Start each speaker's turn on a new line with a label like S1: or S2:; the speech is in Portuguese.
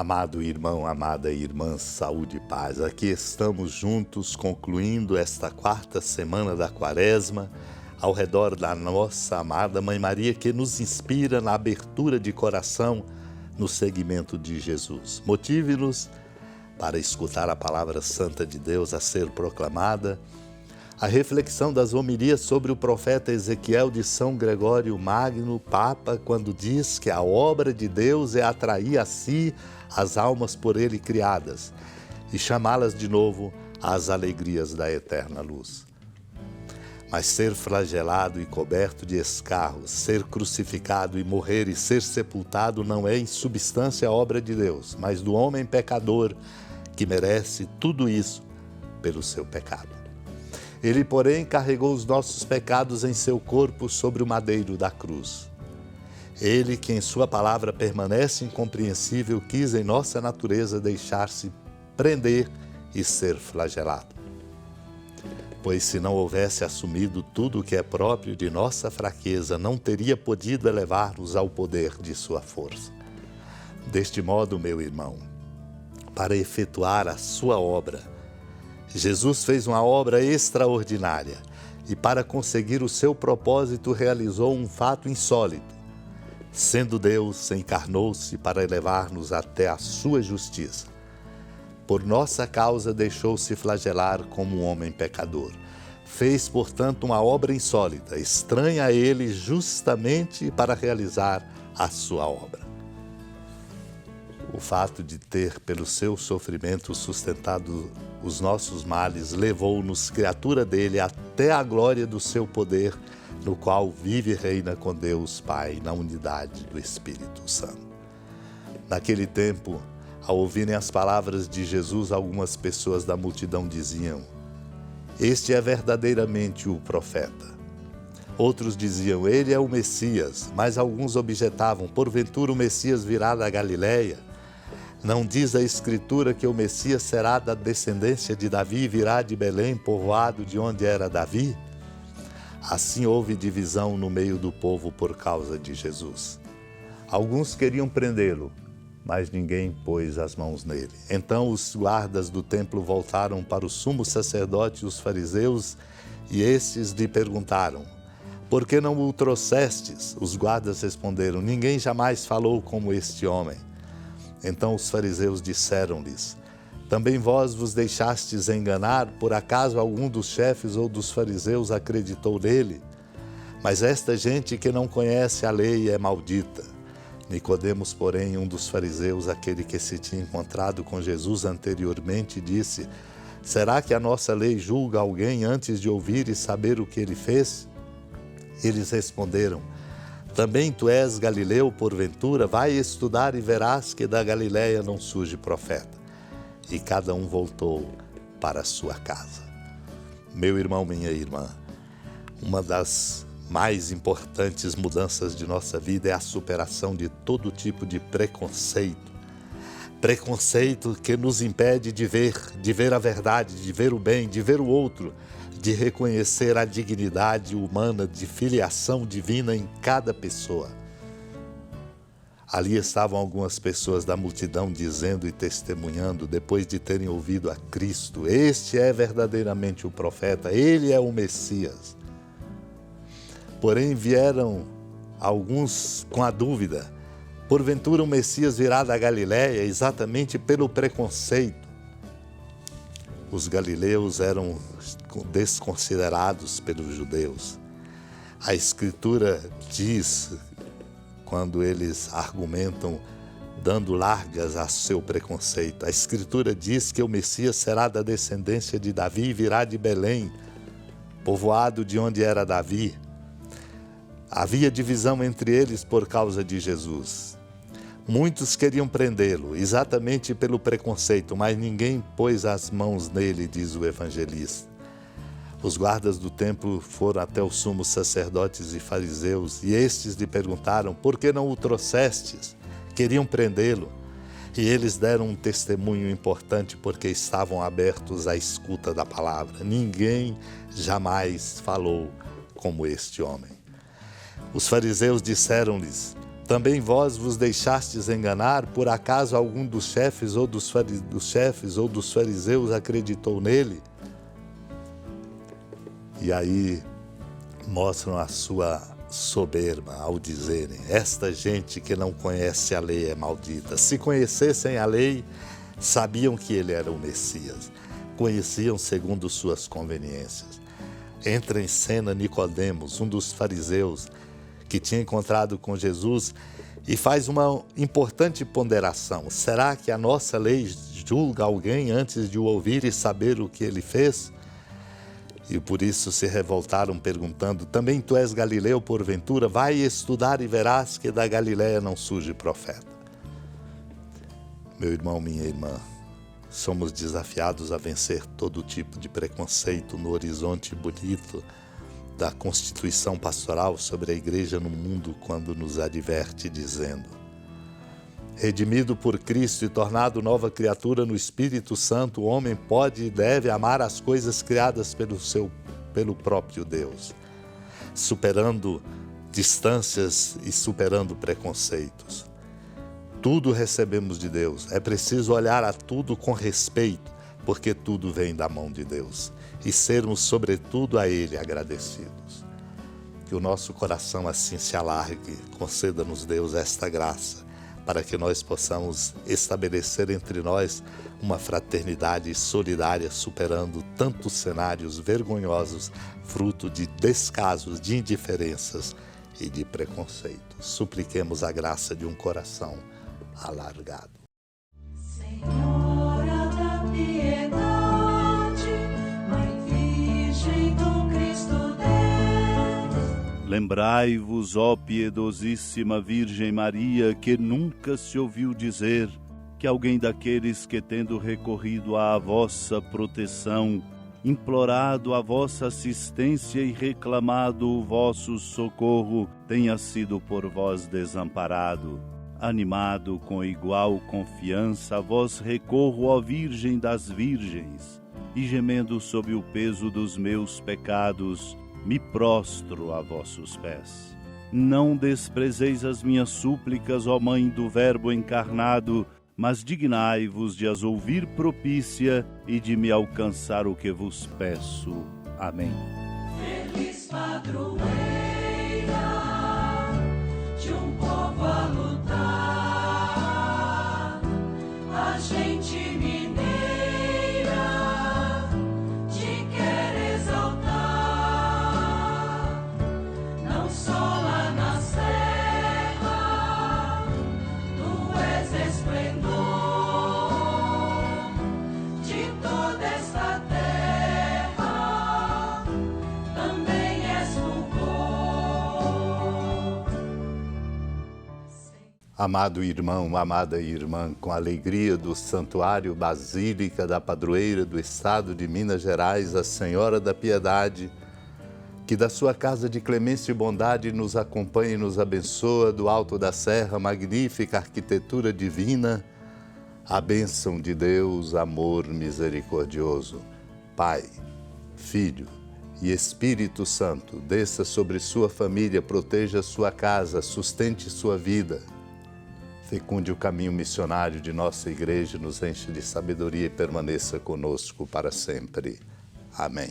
S1: Amado irmão, amada irmã, saúde e paz. Aqui estamos juntos concluindo esta quarta semana da Quaresma ao redor da nossa amada Mãe Maria, que nos inspira na abertura de coração no seguimento de Jesus. Motive-nos para escutar a palavra santa de Deus a ser proclamada, a reflexão das homilias sobre o profeta Ezequiel de São Gregório Magno, Papa, quando diz que a obra de Deus é atrair a si as almas por ele criadas e chamá-las de novo às alegrias da eterna luz. Mas ser flagelado e coberto de escarros, ser crucificado e morrer e ser sepultado não é em substância a obra de Deus, mas do homem pecador que merece tudo isso pelo seu pecado. Ele, porém, carregou os nossos pecados em seu corpo sobre o madeiro da cruz. Ele, que em sua palavra permanece incompreensível, quis em nossa natureza deixar-se prender e ser flagelado. Pois se não houvesse assumido tudo o que é próprio de nossa fraqueza, não teria podido elevar-nos ao poder de sua força. Deste modo, meu irmão, para efetuar a sua obra, Jesus fez uma obra extraordinária e, para conseguir o seu propósito, realizou um fato insólito. Sendo Deus, encarnou-se para elevar-nos até a sua justiça. Por nossa causa, deixou-se flagelar como um homem pecador. Fez, portanto, uma obra insólita, estranha a ele, justamente para realizar a sua obra. O fato de ter, pelo seu sofrimento, sustentado os nossos males, levou-nos, criatura dele, até a glória do seu poder, no qual vive e reina com Deus Pai, na unidade do Espírito Santo. Naquele tempo, ao ouvirem as palavras de Jesus, algumas pessoas da multidão diziam: "Este é verdadeiramente o profeta." Outros diziam: "Ele é o Messias." Mas alguns objetavam: "Porventura o Messias virá da Galileia? Não diz a Escritura que o Messias será da descendência de Davi e virá de Belém, povoado de onde era Davi?" Assim houve divisão no meio do povo por causa de Jesus. Alguns queriam prendê-lo, mas ninguém pôs as mãos nele. Então os guardas do templo voltaram para o sumo sacerdote e os fariseus, e estes lhe perguntaram: "Por que não o trouxestes?" Os guardas responderam: "Ninguém jamais falou como este homem." Então os fariseus disseram-lhes: "Também vós vos deixastes enganar? Por acaso algum dos chefes ou dos fariseus acreditou nele? Mas esta gente que não conhece a lei é maldita." Nicodemos, porém, um dos fariseus, aquele que se tinha encontrado com Jesus anteriormente, disse: "Será que a nossa lei julga alguém antes de ouvir e saber o que ele fez?" Eles responderam: "Também tu és galileu, porventura? Vai estudar e verás que da Galileia não surge profeta." E cada um voltou para a sua casa. Meu irmão, minha irmã, uma das mais importantes mudanças de nossa vida é a superação de todo tipo de preconceito. Preconceito que nos impede de ver a verdade, de ver o bem, de ver o outro, de reconhecer a dignidade humana, de filiação divina em cada pessoa. Ali estavam algumas pessoas da multidão dizendo e testemunhando, depois de terem ouvido a Cristo: "Este é verdadeiramente o profeta, ele é o Messias." Porém vieram alguns com a dúvida: porventura o Messias virá da Galileia? Exatamente pelo preconceito. Os galileus eram desconsiderados pelos judeus. A Escritura diz, quando eles argumentam, dando largas a seu preconceito, a Escritura diz que o Messias será da descendência de Davi e virá de Belém, povoado de onde era Davi. Havia divisão entre eles por causa de Jesus. Muitos queriam prendê-lo, exatamente pelo preconceito, mas ninguém pôs as mãos nele, diz o evangelista. Os guardas do templo foram até os sumos sacerdotes e fariseus, e estes lhe perguntaram: "Por que não o trouxestes?" Queriam prendê-lo. E eles deram um testemunho importante, porque estavam abertos à escuta da palavra. Ninguém jamais falou como este homem. Os fariseus disseram-lhes: Também vós vos deixastes enganar? Por acaso algum dos chefes ou dos fariseus acreditou nele? E aí mostram a sua soberba ao dizerem: esta gente que não conhece a lei é maldita. Se conhecessem a lei, sabiam que ele era o Messias. Conheciam segundo suas conveniências. Entra em cena Nicodemos, um dos fariseus, que tinha encontrado com Jesus, e faz uma importante ponderação. Será que a nossa lei julga alguém antes de o ouvir e saber o que ele fez? E por isso se revoltaram, perguntando: também tu és galileu porventura? Vai estudar e verás que da Galileia não surge profeta. Meu irmão, minha irmã, somos desafiados a vencer todo tipo de preconceito no horizonte bonito da Constituição Pastoral sobre a Igreja no mundo, quando nos adverte dizendo: redimido por Cristo e tornado nova criatura no Espírito Santo, o homem pode e deve amar as coisas criadas pelo próprio Deus, superando distâncias e superando preconceitos. Tudo recebemos de Deus. É preciso olhar a tudo com respeito, porque tudo vem da mão de Deus, e sermos, sobretudo, a Ele agradecidos. Que o nosso coração assim se alargue, conceda-nos, Deus, esta graça, para que nós possamos estabelecer entre nós uma fraternidade solidária, superando tantos cenários vergonhosos, fruto de descasos, de indiferenças e de preconceitos. Supliquemos a graça de um coração alargado.
S2: Senhora da piedade, Mãe Virgem do Cristo Deus.
S3: Lembrai-vos, ó piedosíssima Virgem Maria, que nunca se ouviu dizer que alguém daqueles que, tendo recorrido à vossa proteção, implorado a vossa assistência e reclamado o vosso socorro, tenha sido por vós desamparado. Animado com igual confiança, a vós recorro, ó Virgem das Virgens, e gemendo sob o peso dos meus pecados, me prostro a vossos pés. Não desprezeis as minhas súplicas, ó Mãe do Verbo encarnado, mas dignai-vos de as ouvir propícia e de me alcançar o que vos peço. Amém.
S2: Feliz padroeira de um povo a lutar, a gente mineira te quer exaltar, não só lá na serra, tu és esplendor de toda esta terra, também és fulgor.
S1: Amado irmão, amada irmã, com a alegria do Santuário Basílica da Padroeira do Estado de Minas Gerais, a Senhora da Piedade, que da sua casa de clemência e bondade nos acompanhe e nos abençoa, do alto da serra, magnífica arquitetura divina, a bênção de Deus, amor misericordioso, Pai, Filho e Espírito Santo, desça sobre sua família, proteja sua casa, sustente sua vida, fecunde o caminho missionário de nossa igreja, nos enche de sabedoria e permaneça conosco para sempre. Amém.